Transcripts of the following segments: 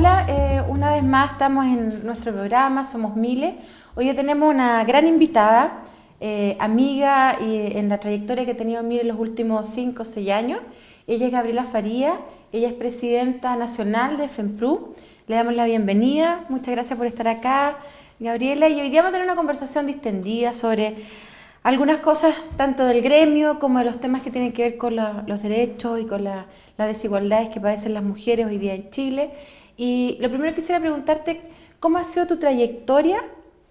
Hola, una vez más estamos en nuestro programa Somos Miles. Hoy ya tenemos una gran invitada, amiga y en la trayectoria que ha tenido Miles los últimos 5 o 6 años. Ella es Gabriela Faría, ella es presidenta nacional de FEMPRU. Le damos la bienvenida, muchas gracias por estar acá, Gabriela. Y hoy día vamos a tener una conversación distendida sobre algunas cosas tanto del gremio como de los temas que tienen que ver con los derechos y con las desigualdades que padecen las mujeres hoy día en Chile. Y lo primero que quisiera preguntarte, ¿cómo ha sido tu trayectoria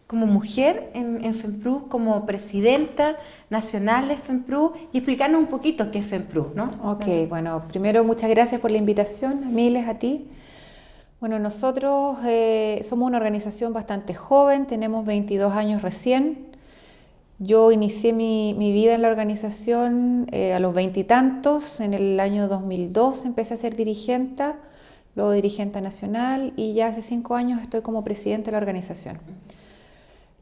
como mujer en FEMPRU, como presidenta nacional de FEMPRU, y explicarnos un poquito qué es FEMPRU, ¿no? Ok, bueno, primero muchas gracias por la invitación, Miles, a ti. Bueno, nosotros somos una organización bastante joven, tenemos 22 años recién. Yo inicié mi vida en la organización a los 20 y tantos, en el año 2002 empecé a ser dirigente, luego dirigente nacional y ya hace 5 años estoy como presidente de la organización.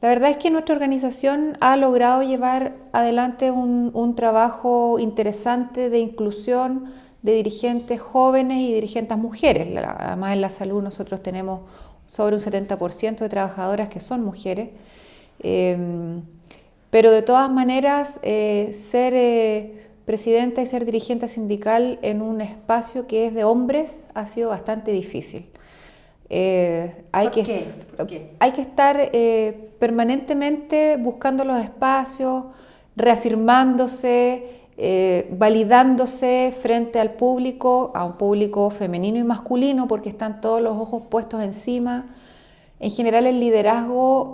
La verdad es que nuestra organización ha logrado llevar adelante un trabajo interesante de inclusión de dirigentes jóvenes y dirigentes mujeres. Además en la salud nosotros tenemos sobre un 70% de trabajadoras que son mujeres. Pero de todas maneras, ser presidenta y ser dirigente sindical en un espacio que es de hombres ha sido bastante difícil. ¿Por qué? Hay que estar permanentemente buscando los espacios, reafirmándose, validándose frente al público, a un público femenino y masculino, porque están todos los ojos puestos encima. En general el liderazgo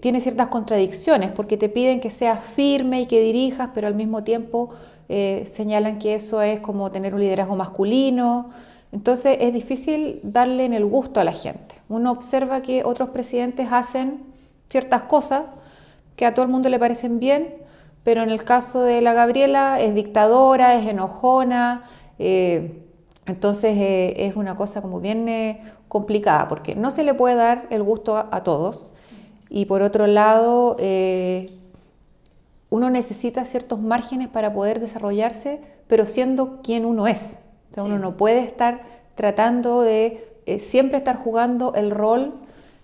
tiene ciertas contradicciones porque te piden que seas firme y que dirijas, pero al mismo tiempo señalan que eso es como tener un liderazgo masculino. Entonces es difícil darle en el gusto a la gente. Uno observa que otros presidentes hacen ciertas cosas que a todo el mundo le parecen bien, pero en el caso de la Gabriela es dictadora, es enojona, entonces es una cosa como bien complicada porque no se le puede dar el gusto a todos. Y por otro lado, uno necesita ciertos márgenes para poder desarrollarse, pero siendo quien uno es. O sea, uno no puede estar tratando de siempre estar jugando el rol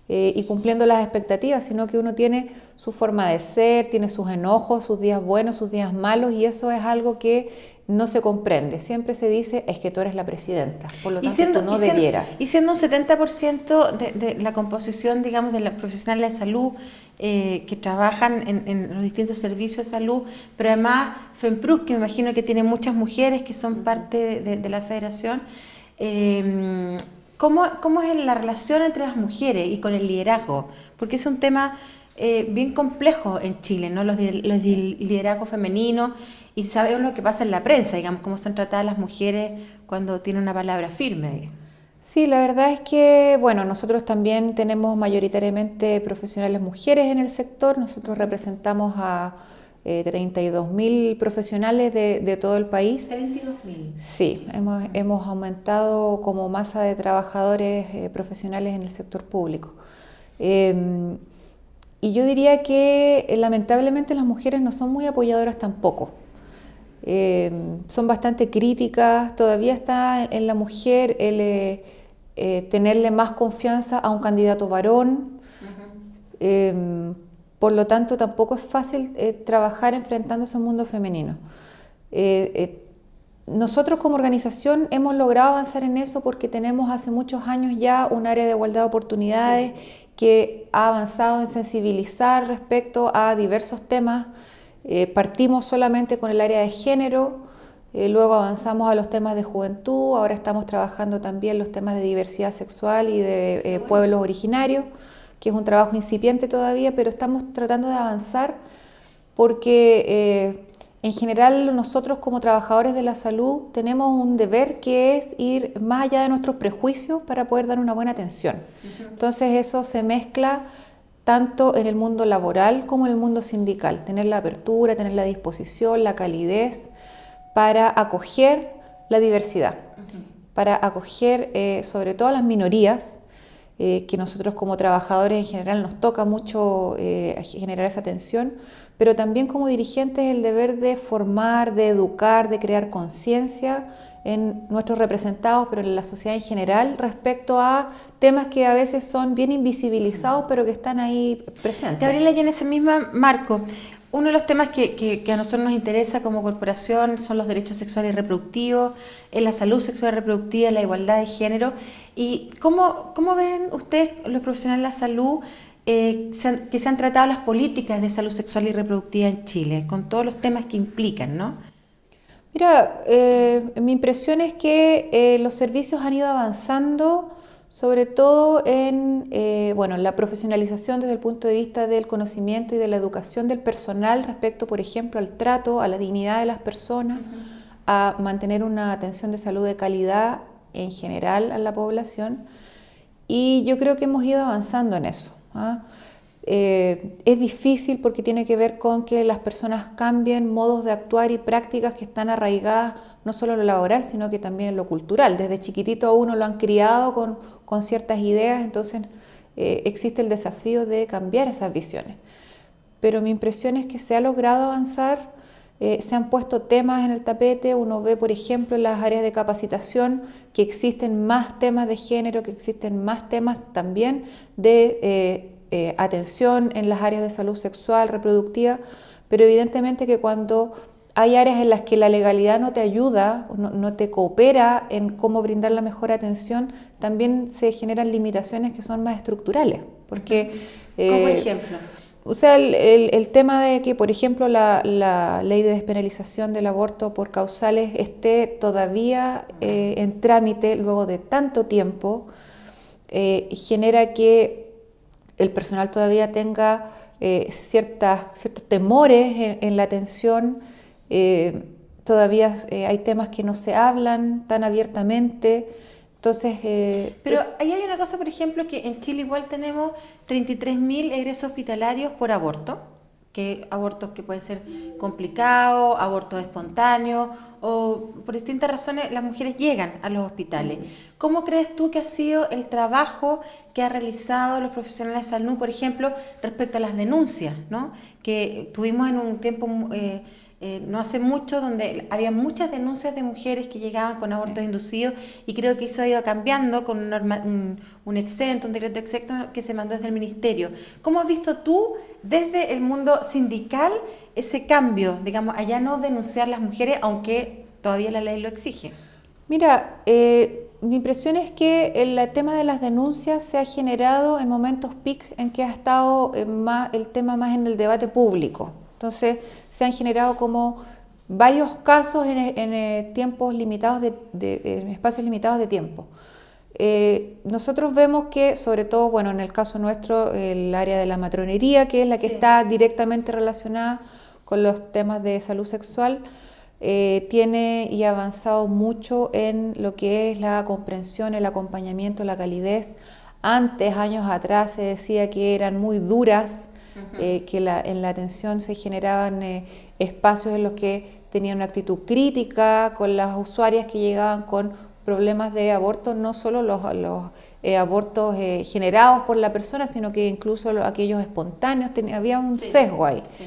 y cumpliendo las expectativas, sino que uno tiene su forma de ser, tiene sus enojos, sus días buenos, sus días malos, y eso es algo que no se comprende. Siempre se dice, es que tú eres la presidenta, por lo tanto tú no debieras. Y siendo un 70% de la composición, digamos, de los profesionales de salud que trabajan en los distintos servicios de salud, pero además FEMPRU, que me imagino que tiene muchas mujeres que son parte de la federación, ¿cómo es la relación entre las mujeres y con el liderazgo? Porque es un tema bien complejo en Chile, ¿no? Los liderazgos femeninos, y sabemos lo que pasa en la prensa, digamos, cómo son tratadas las mujeres cuando tienen una palabra firme. Sí, la verdad es que, bueno, nosotros también tenemos mayoritariamente profesionales mujeres en el sector. Nosotros representamos a 32.000 profesionales de todo el país. 32.000. Sí, hemos aumentado como masa de trabajadores profesionales en el sector público. Y yo diría que lamentablemente las mujeres no son muy apoyadoras tampoco. Son bastante críticas, todavía está en la mujer el tenerle más confianza a un candidato varón. Por lo tanto tampoco es fácil trabajar enfrentándose a un mundo femenino. Nosotros como organización hemos logrado avanzar en eso porque tenemos hace muchos años ya un área de igualdad de oportunidades que ha avanzado en sensibilizar respecto a diversos temas. Partimos solamente con el área de género, luego avanzamos a los temas de juventud, ahora estamos trabajando también los temas de diversidad sexual y de pueblos originarios, que es un trabajo incipiente todavía, pero estamos tratando de avanzar porque en general nosotros como trabajadores de la salud tenemos un deber que es ir más allá de nuestros prejuicios para poder dar una buena atención. Entonces eso se mezcla tanto en el mundo laboral como en el mundo sindical, tener la apertura, tener la disposición, la calidez para acoger la diversidad, para acoger sobre todo a las minorías, que nosotros como trabajadores en general nos toca mucho generar esa atención, pero también como dirigentes el deber de formar, de educar, de crear conciencia en nuestros representados, pero en la sociedad en general, respecto a temas que a veces son bien invisibilizados, pero que están ahí presentes. Gabriela, y en ese mismo marco, uno de los temas que a nosotros nos interesa como corporación son los derechos sexuales y reproductivos, la salud sexual y reproductiva, la igualdad de género. ¿Y cómo ven ustedes, los profesionales de la salud, que se han tratado las políticas de salud sexual y reproductiva en Chile, con todos los temas que implican, ¿no? Mira, mi impresión es que los servicios han ido avanzando, sobre todo en la profesionalización desde el punto de vista del conocimiento y de la educación del personal respecto, por ejemplo, al trato, a la dignidad de las personas, a mantener una atención de salud de calidad en general a la población. Y yo creo que hemos ido avanzando en eso, ¿ah? Es difícil porque tiene que ver con que las personas cambien modos de actuar y prácticas que están arraigadas no solo en lo laboral, sino que también en lo cultural. Desde chiquitito a uno lo han criado con ciertas ideas, entonces existe el desafío de cambiar esas visiones. Pero mi impresión es que se ha logrado avanzar, se han puesto temas en el tapete, uno ve, por ejemplo, en las áreas de capacitación que existen más temas de género, que existen más temas también de atención en las áreas de salud sexual, reproductiva, pero evidentemente que cuando hay áreas en las que la legalidad no te ayuda, no te coopera en cómo brindar la mejor atención, también se generan limitaciones que son más estructurales. Porque, ¿Cómo ejemplo? O sea, el tema de que, por ejemplo, la ley de despenalización del aborto por causales esté todavía en trámite luego de tanto tiempo, genera que el personal todavía tenga ciertos temores en la atención. Todavía hay temas que no se hablan tan abiertamente. Entonces, pero ahí hay una cosa, por ejemplo, que en Chile igual tenemos 33.000 egresos hospitalarios por aborto, que abortos que pueden ser complicados, abortos espontáneos, o por distintas razones las mujeres llegan a los hospitales. ¿Cómo crees tú que ha sido el trabajo que han realizado los profesionales de salud, por ejemplo, respecto a las denuncias, ¿no? Que tuvimos en un tiempo no hace mucho, donde había muchas denuncias de mujeres que llegaban con abortos inducidos, y creo que eso ha ido cambiando con un exento, un decreto exento que se mandó desde el ministerio. ¿Cómo has visto tú desde el mundo sindical ese cambio, digamos, a ya no denunciar las mujeres, aunque todavía la ley lo exige? Mira, mi impresión es que el tema de las denuncias se ha generado en momentos peak en que ha estado el tema más en el debate público. Entonces se han generado como varios casos en tiempos limitados, en espacios limitados de tiempo. Nosotros vemos que, sobre todo, bueno, en el caso nuestro, el área de la matronería, que es la que está directamente relacionada con los temas de salud sexual, tiene y ha avanzado mucho en lo que es la comprensión, el acompañamiento, la calidez. Antes, años atrás, se decía que eran muy duras, que en la atención se generaban espacios en los que tenían una actitud crítica con las usuarias que llegaban con problemas de aborto, no solo los abortos generados por la persona, sino que incluso aquellos espontáneos, había un sesgo ahí. Sí.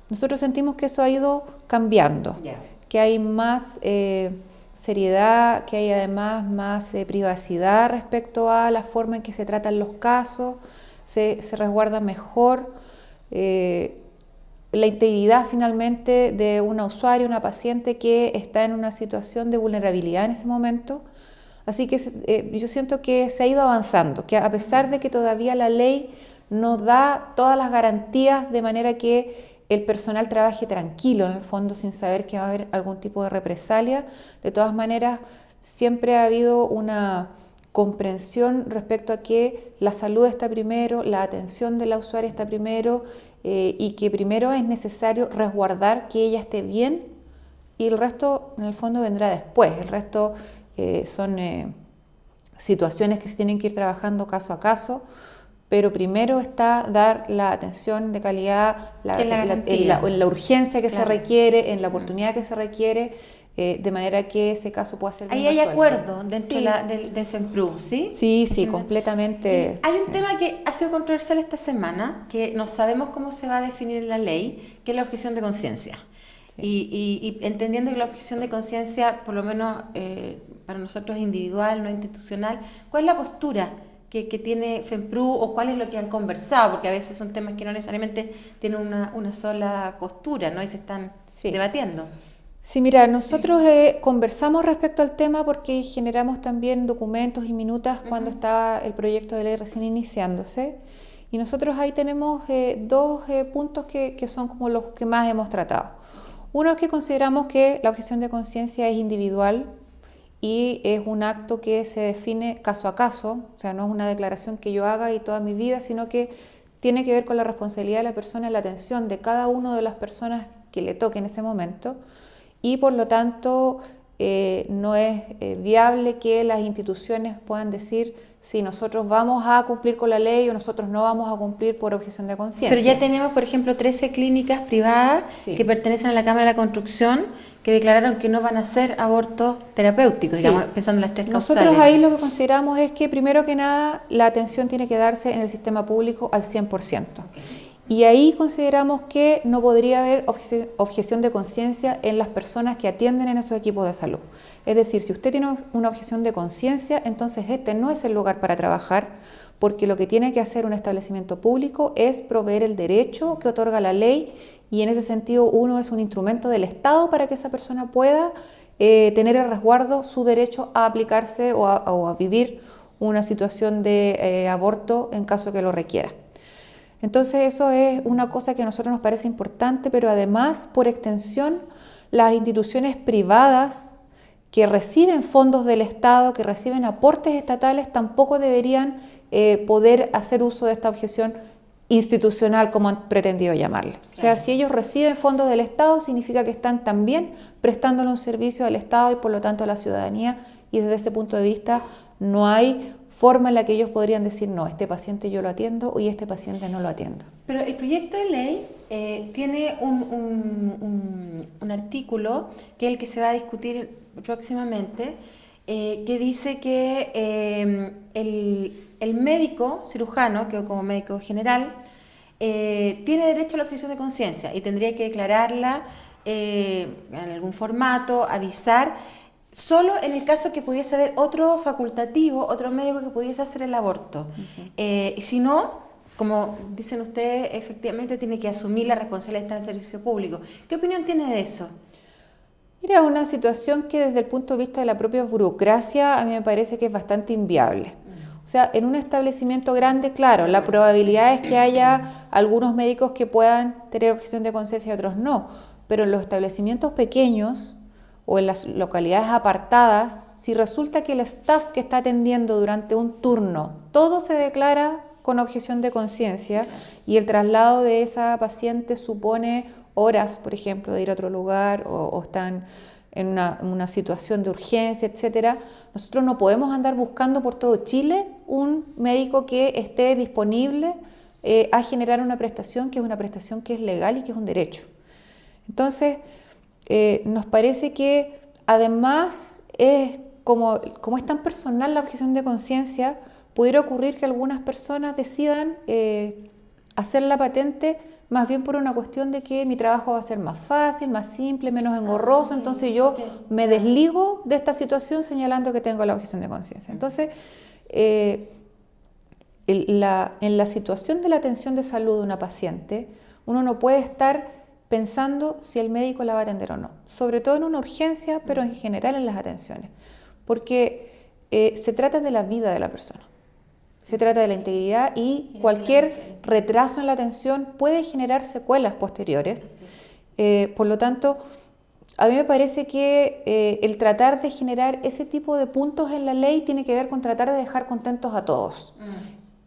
Nosotros sentimos que eso ha ido cambiando, que hay más seriedad, que hay además más privacidad respecto a la forma en que se tratan los casos, se resguarda mejor la integridad finalmente de una usuaria, una paciente que está en una situación de vulnerabilidad en ese momento. Así que yo siento que se ha ido avanzando, que a pesar de que todavía la ley no da todas las garantías de manera que el personal trabaje tranquilo en el fondo sin saber que va a haber algún tipo de represalia, de todas maneras siempre ha habido una comprensión respecto a que la salud está primero, la atención de la usuaria está primero, y que primero es necesario resguardar que ella esté bien, y el resto en el fondo vendrá después. El resto son situaciones que se tienen que ir trabajando caso a caso, pero primero está dar la atención de calidad, en la urgencia que se requiere, en la oportunidad que se requiere, de manera que ese caso pueda ser bien Ahí hay resuelto. acuerdo dentro Sí. del FEMPRU, ¿sí? Sí, completamente. Hay un tema que ha sido controversial esta semana, que no sabemos cómo se va a definir en la ley, que es la objeción de conciencia. Sí. Y entendiendo que la objeción de conciencia, por lo menos para nosotros es individual, no institucional, ¿cuál es la postura que tiene FEMPRU o cuál es lo que han conversado? Porque a veces son temas que no necesariamente tienen una sola postura, ¿no? Y se están debatiendo. Sí, mira, nosotros conversamos respecto al tema porque generamos también documentos y minutas cuando estaba el proyecto de ley recién iniciándose. Y nosotros ahí tenemos dos puntos que son como los que más hemos tratado. Uno es que consideramos que la objeción de conciencia es individual y es un acto que se define caso a caso, o sea, no es una declaración que yo haga y toda mi vida, sino que tiene que ver con la responsabilidad de la persona en la atención de cada una de las personas que le toque en ese momento. Y por lo tanto no es viable que las instituciones puedan decir si nosotros vamos a cumplir con la ley o nosotros no vamos a cumplir por objeción de conciencia. Pero ya tenemos, por ejemplo, 13 clínicas privadas que pertenecen a la Cámara de la Construcción que declararon que no van a hacer abortos terapéuticos, digamos, pensando en las tres causales. Nosotros ahí lo que consideramos es que primero que nada la atención tiene que darse en el sistema público al 100%. Y ahí consideramos que no podría haber objeción de conciencia en las personas que atienden en esos equipos de salud. Es decir, si usted tiene una objeción de conciencia, entonces este no es el lugar para trabajar, porque lo que tiene que hacer un establecimiento público es proveer el derecho que otorga la ley, y en ese sentido uno es un instrumento del Estado para que esa persona pueda tener el resguardo su derecho a aplicarse o a vivir una situación de aborto en caso que lo requiera. Entonces eso es una cosa que a nosotros nos parece importante, pero además, por extensión, las instituciones privadas que reciben fondos del Estado, que reciben aportes estatales, tampoco deberían poder hacer uso de esta objeción institucional, como han pretendido llamarla. O sea, si ellos reciben fondos del Estado, significa que están también prestándole un servicio al Estado y por lo tanto a la ciudadanía, y desde ese punto de vista no hay forma en la que ellos podrían decir, no, este paciente yo lo atiendo y este paciente no lo atiendo. Pero el proyecto de ley tiene un artículo, que es el que se va a discutir próximamente, que dice que el médico cirujano, que como médico general, tiene derecho a la objeción de conciencia y tendría que declararla en algún formato, avisar, solo en el caso que pudiese haber otro facultativo, otro médico que pudiese hacer el aborto. Si no, como dicen ustedes, efectivamente tiene que asumir la responsabilidad de estar en servicio público. ¿Qué opinión tiene de eso? Mira, es una situación que desde el punto de vista de la propia burocracia a mí me parece que es bastante inviable. O sea, en un establecimiento grande, claro, la probabilidad es que haya algunos médicos que puedan tener objeción de conciencia y otros no, pero en los establecimientos pequeños o en las localidades apartadas, si resulta que el staff que está atendiendo durante un turno, todo se declara con objeción de conciencia y el traslado de esa paciente supone horas, por ejemplo, de ir a otro lugar o están en una situación de urgencia, etcétera, nosotros no podemos andar buscando por todo Chile un médico que esté disponible a generar una prestación que es legal y que es un derecho. Entonces, nos parece que además es como es tan personal la objeción de conciencia, pudiera ocurrir que algunas personas decidan hacer la patente más bien por una cuestión de que mi trabajo va a ser más fácil, más simple, menos engorroso, entonces yo me desligo de esta situación señalando que tengo la objeción de conciencia. Entonces, en la situación de la atención de salud de una paciente, uno no puede estar pensando si el médico la va a atender o no, sobre todo en una urgencia, pero en general en las atenciones, porque se trata de la vida de la persona, se trata de la integridad y cualquier retraso en la atención puede generar secuelas posteriores. Por lo tanto, a mí me parece que el tratar de generar ese tipo de puntos en la ley tiene que ver con tratar de dejar contentos a todos.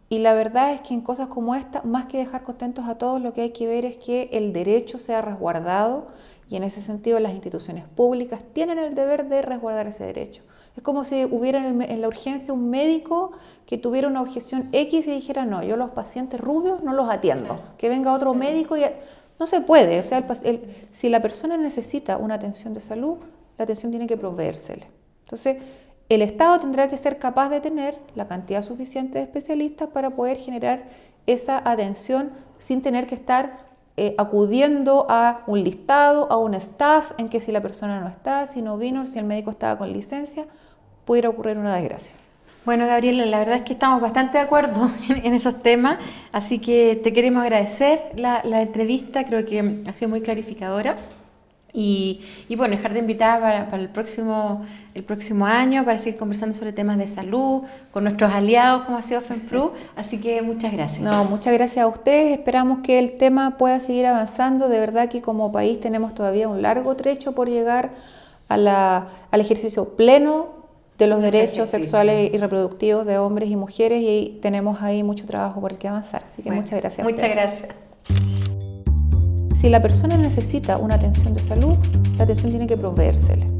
Y la verdad es que en cosas como esta, más que dejar contentos a todos, lo que hay que ver es que el derecho sea resguardado y en ese sentido las instituciones públicas tienen el deber de resguardar ese derecho. Es como si hubiera en la urgencia un médico que tuviera una objeción X y dijera, no, yo los pacientes rubios no los atiendo, que venga otro médico y... No se puede, o sea, si la persona necesita una atención de salud, la atención tiene que proveérsele. Entonces, el Estado tendrá que ser capaz de tener la cantidad suficiente de especialistas para poder generar esa atención sin tener que estar acudiendo a un listado, a un staff, en que si la persona no está, si no vino, si el médico estaba con licencia, pudiera ocurrir una desgracia. Bueno, Gabriela, la verdad es que estamos bastante de acuerdo en esos temas, así que te queremos agradecer la entrevista, creo que ha sido muy clarificadora. Y bueno, dejarte invitada para el próximo año para seguir conversando sobre temas de salud con nuestros aliados como ha sido FEMPRU, así que muchas gracias. No, muchas gracias a ustedes, esperamos que el tema pueda seguir avanzando, de verdad que como país tenemos todavía un largo trecho por llegar al ejercicio pleno de los derechos sexuales y reproductivos de hombres y mujeres, y tenemos ahí mucho trabajo por el que avanzar, así que muchas gracias. Muchas gracias. Si la persona necesita una atención de salud, la atención tiene que proveérsele.